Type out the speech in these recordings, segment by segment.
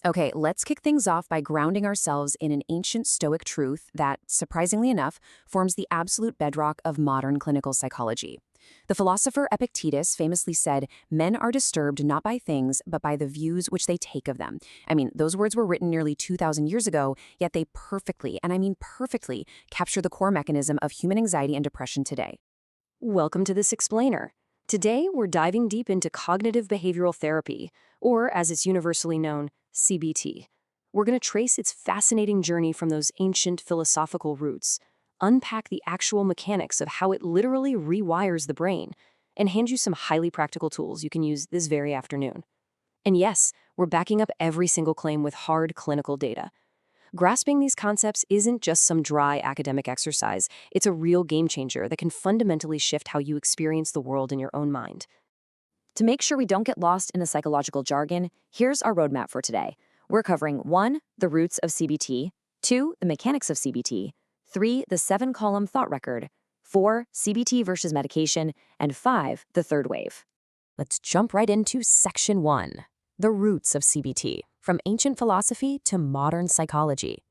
Okay, let's kick things off by grounding ourselves in an ancient Stoic truth that, surprisingly enough, forms the absolute bedrock of modern clinical psychology. The philosopher Epictetus famously said, "Men are disturbed not by things, but by the views which they take of them." I mean, those words were written nearly 2,000 years ago, yet they perfectly, and I mean perfectly, capture the core mechanism of human anxiety and depression today. Welcome to This Explainer. Today, we're diving deep into cognitive behavioral therapy, or as it's universally known, CBT. We're going to trace its fascinating journey from those ancient philosophical roots, unpack the actual mechanics of how it literally rewires the brain, and hand you some highly practical tools you can use this very afternoon. And yes, we're backing up every single claim with hard clinical data. Grasping these concepts isn't just some dry academic exercise, it's a real game changer that can fundamentally shift how you experience the world in your own mind. To make sure we don't get lost in the psychological jargon, here's our roadmap for today. We're covering 1. The roots of CBT, 2. The mechanics of CBT, 3. The 7-column thought record, 4. CBT versus medication, and 5. The third wave. Let's jump right into Section 1. The roots of CBT, from ancient philosophy to modern psychology.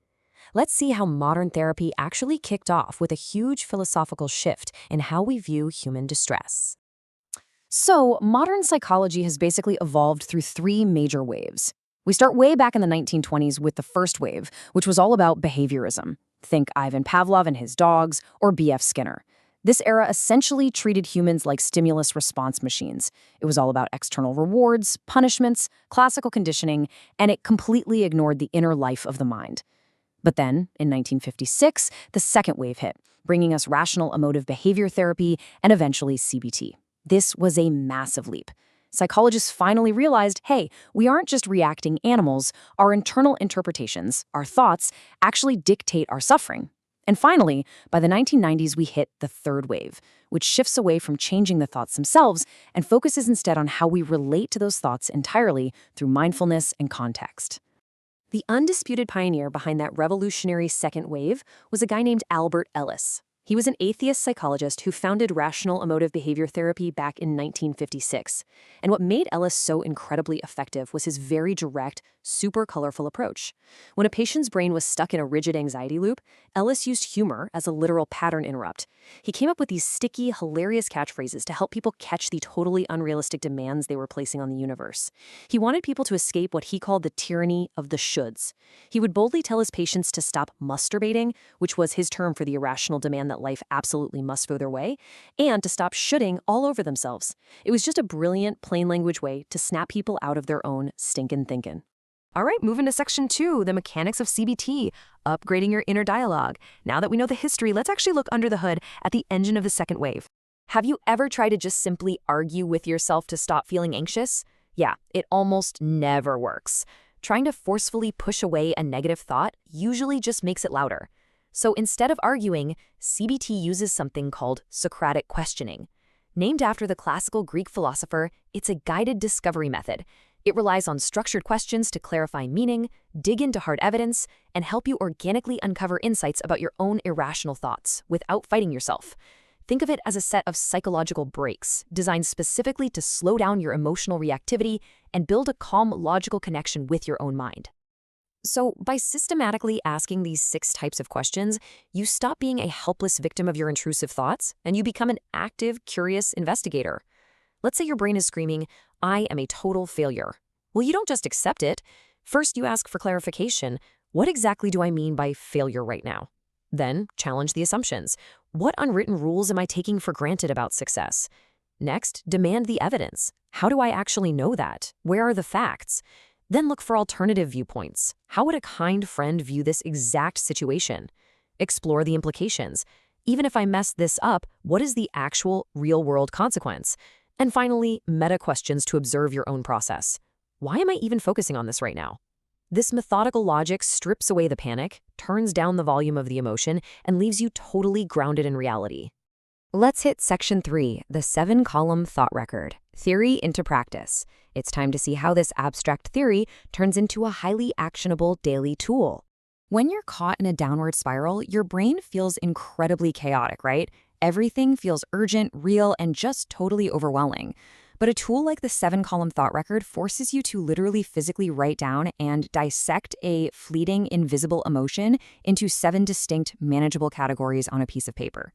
Let's see how modern therapy actually kicked off with a huge philosophical shift in how we view human distress. So, modern psychology has basically evolved through 3 major waves. We start way back in the 1920s with the first wave, which was all about behaviorism. Think Ivan Pavlov and his dogs, or B.F. Skinner. This era essentially treated humans like stimulus response machines. It was all about external rewards, punishments, classical conditioning, and it completely ignored the inner life of the mind. But then, in 1956, the second wave hit, bringing us rational emotive behavior therapy and eventually CBT. This was a massive leap. Psychologists finally realized, hey, we aren't just reacting animals, our internal interpretations, our thoughts, actually dictate our suffering. And finally, by the 1990s, we hit the third wave, which shifts away from changing the thoughts themselves and focuses instead on how we relate to those thoughts entirely through mindfulness and context. The undisputed pioneer behind that revolutionary second wave was a guy named Albert Ellis. He was an atheist psychologist who founded rational emotive behavior therapy back in 1956. And what made Ellis so incredibly effective was his very direct, super colorful approach. When a patient's brain was stuck in a rigid anxiety loop, Ellis used humor as a literal pattern interrupt. He came up with these sticky, hilarious catchphrases to help people catch the totally unrealistic demands they were placing on the universe. He wanted people to escape what he called the tyranny of the shoulds. He would boldly tell his patients to stop masturbating, which was his term for the irrational demand that life absolutely must go their way, and to stop shoulding all over themselves. It was just a brilliant, plain language way to snap people out of their own stinkin' thinkin'. All right, moving to Section 2, the mechanics of CBT, upgrading your inner dialogue. Now that we know the history, let's actually look under the hood at the engine of the second wave. Have you ever tried to just simply argue with yourself to stop feeling anxious? Yeah, it almost never works. Trying to forcefully push away a negative thought usually just makes it louder. So instead of arguing, CBT uses something called Socratic questioning. Named after the classical Greek philosopher, it's a guided discovery method. It relies on structured questions to clarify meaning, dig into hard evidence, and help you organically uncover insights about your own irrational thoughts without fighting yourself. Think of it as a set of psychological brakes designed specifically to slow down your emotional reactivity and build a calm, logical connection with your own mind. So, by systematically asking these 6 types of questions, you stop being a helpless victim of your intrusive thoughts and you become an active, curious investigator. Let's say your brain is screaming, "I am a total failure." Well, you don't just accept it. First, you ask for clarification. What exactly do I mean by failure right now? Then, challenge the assumptions. What unwritten rules am I taking for granted about success? Next, demand the evidence. How do I actually know that? Where are the facts? Then look for alternative viewpoints. How would a kind friend view this exact situation? Explore the implications. Even if I mess this up, what is the actual, real-world consequence? And finally, meta questions to observe your own process. Why am I even focusing on this right now? This methodical logic strips away the panic, turns down the volume of the emotion, and leaves you totally grounded in reality. Let's hit Section 3, the 7-column thought record, theory into practice. It's time to see how this abstract theory turns into a highly actionable daily tool. When you're caught in a downward spiral, your brain feels incredibly chaotic, right? Everything feels urgent, real, and just totally overwhelming. But a tool like the 7-column thought record forces you to literally physically write down and dissect a fleeting, invisible emotion into 7 distinct, manageable categories on a piece of paper.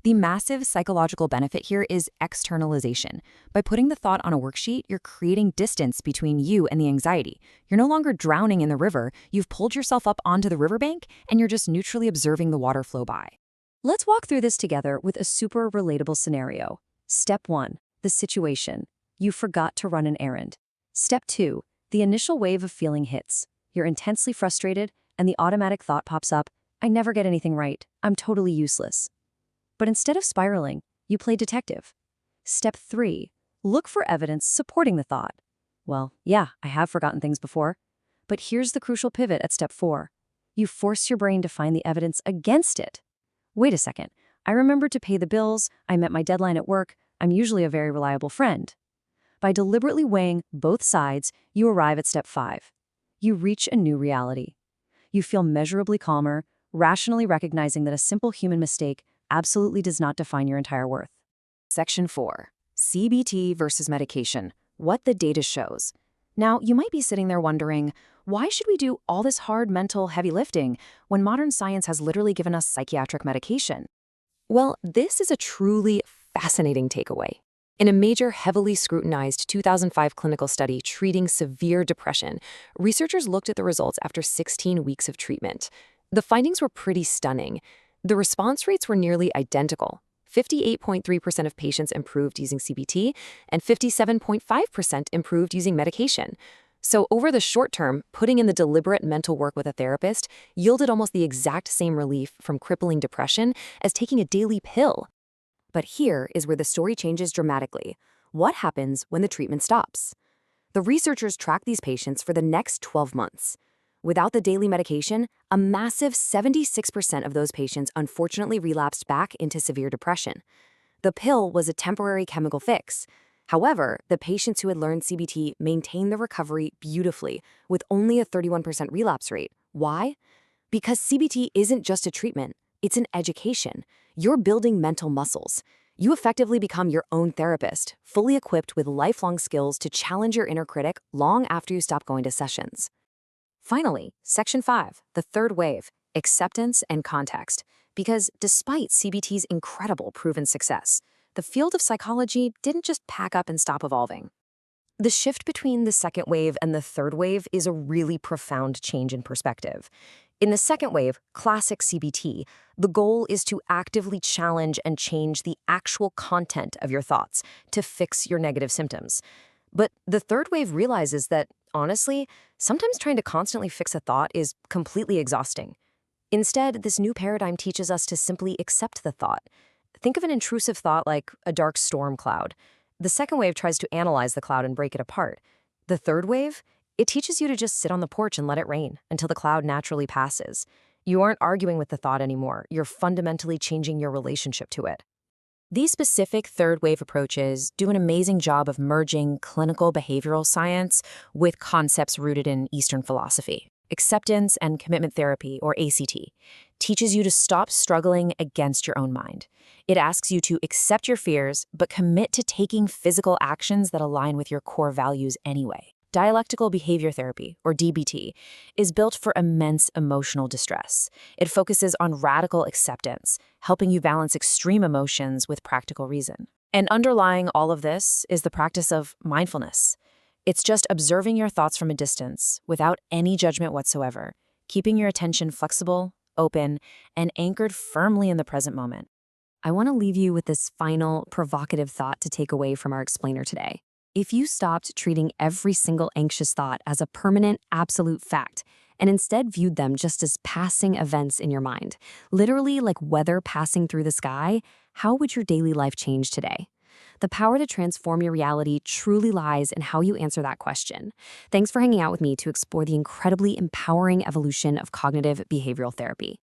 The massive psychological benefit here is externalization. By putting the thought on a worksheet, you're creating distance between you and the anxiety. You're no longer drowning in the river, you've pulled yourself up onto the riverbank, and you're just neutrally observing the water flow by. Let's walk through this together with a super relatable scenario. Step 1. The situation. You forgot to run an errand. Step 2. The initial wave of feeling hits. You're intensely frustrated, and the automatic thought pops up, I never get anything right. I'm totally useless. But instead of spiraling, you play detective. Step 3. Look for evidence supporting the thought. Well, yeah, I have forgotten things before. But here's the crucial pivot at step 4. You force your brain to find the evidence against it. Wait a second. I remembered to pay the bills. I met my deadline at work. I'm usually a very reliable friend. By deliberately weighing both sides, you arrive at step 5. You reach a new reality. You feel measurably calmer, rationally recognizing that a simple human mistake absolutely does not define your entire worth. Section 4. CBT versus medication. What the data shows. Now, you might be sitting there wondering, why should we do all this hard mental heavy lifting when modern science has literally given us psychiatric medication? Well, this is a truly fascinating takeaway. In a major, heavily scrutinized 2005 clinical study treating severe depression, researchers looked at the results after 16 weeks of treatment. The findings were pretty stunning. The response rates were nearly identical. 58.3% of patients improved using CBT, and 57.5% improved using medication. So over the short term, putting in the deliberate mental work with a therapist yielded almost the exact same relief from crippling depression as taking a daily pill. But here is where the story changes dramatically. What happens when the treatment stops? The researchers tracked these patients for the next 12 months. Without the daily medication, a massive 76% of those patients unfortunately relapsed back into severe depression. The pill was a temporary chemical fix. However, the patients who had learned CBT maintained the recovery beautifully, with only a 31% relapse rate. Why? Because CBT isn't just a treatment, it's an education. You're building mental muscles. You effectively become your own therapist, fully equipped with lifelong skills to challenge your inner critic long after you stop going to sessions. Finally, Section 5, the third wave, acceptance and context. Because despite CBT's incredible proven success, the field of psychology didn't just pack up and stop evolving. The shift between the second wave and the third wave is a really profound change in perspective. In the second wave, classic CBT, the goal is to actively challenge and change the actual content of your thoughts to fix your negative symptoms. But the third wave realizes that, honestly, sometimes trying to constantly fix a thought is completely exhausting. Instead, this new paradigm teaches us to simply accept the thought. Think of an intrusive thought like a dark storm cloud. The second wave tries to analyze the cloud and break it apart. The third wave, it teaches you to just sit on the porch and let it rain until the cloud naturally passes. You aren't arguing with the thought anymore. You're fundamentally changing your relationship to it. These specific third-wave approaches do an amazing job of merging clinical behavioral science with concepts rooted in Eastern philosophy. Acceptance and commitment therapy, or ACT, teaches you to stop struggling against your own mind. It asks you to accept your fears, but commit to taking physical actions that align with your core values anyway. Dialectical behavior therapy, or DBT, is built for immense emotional distress. It focuses on radical acceptance, helping you balance extreme emotions with practical reason. And underlying all of this is the practice of mindfulness. It's just observing your thoughts from a distance, without any judgment whatsoever, keeping your attention flexible, open, and anchored firmly in the present moment. I want to leave you with this final, provocative thought to take away from our explainer today. If you stopped treating every single anxious thought as a permanent, absolute fact, and instead viewed them just as passing events in your mind, literally like weather passing through the sky, how would your daily life change today? The power to transform your reality truly lies in how you answer that question. Thanks for hanging out with me to explore the incredibly empowering evolution of cognitive behavioral therapy.